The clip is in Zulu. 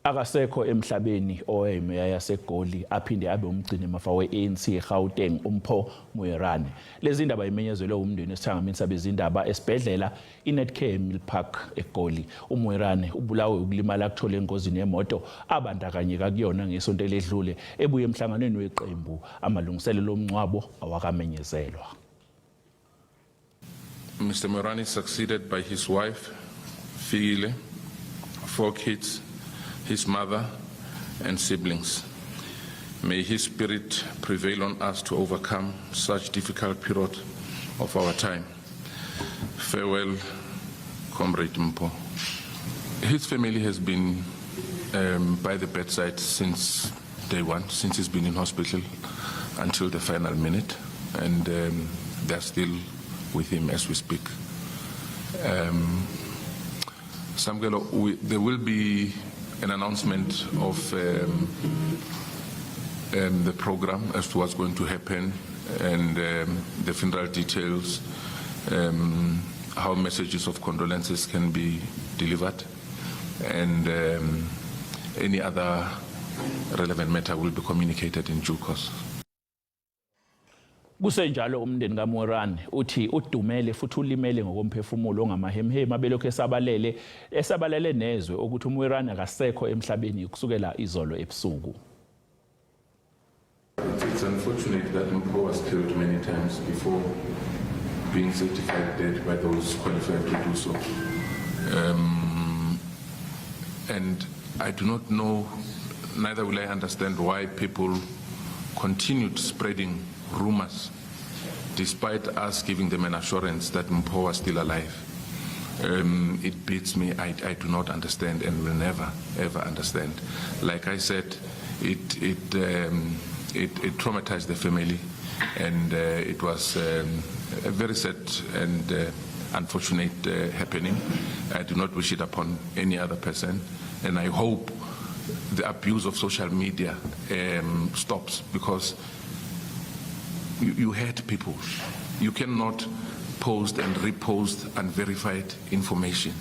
Akasekho emhlabeni owayeyimeya yaseGoli aphinde abe ngumgcinimafa weANC eGauteng uMpho Moerane. Lezindaba zimenyezelwe umndeni esithangamini sabezindaba esibhedlela iNetcare Milpark eGoli. uMoerane ubulawe ukulimala akuthola engozini yemoto abandakanyeka kuyona ngesonto eledlule ebuye emhlanganweni weqembu amalungiselelo omncwabo awakamenyezelwa. Mr. Moerane is succeeded by his wife, Fikile, 4 kids, his mother and siblings. May his spirit prevail on us to overcome such difficult period of our time. Farewell, Comrade UMpho. His family has been by the bedside since day one, since he's been in hospital until the final minute, and they're still with him as we speak. There will be an announcement of the program as to what's going to happen, and the funeral details, how messages of condolences can be delivered, and any other relevant matter will be communicated in due course. Kusenjalo umndeni kaMoerane uthi udumele futhi ulimele ngokomphefumulo ongamahemhemu abelokhu esabalele nezwe ukuthi uMoerane akasekho emhlabeni kusukela izolo ebusuku. It's unfortunate that uMpho was killed many times before being certified dead by those qualified to do so. And I do not know, neither will I understand why people continued spreading rumors despite us giving them an assurance that uMpho was still alive. It beats me. I do not understand and will never ever understand. Like I said, it traumatized the family, and it was a very sad and unfortunate happening. I do not wish it upon any other person, and I hope the abuse of social media stops, because you hurt people. You cannot post and repost unverified information.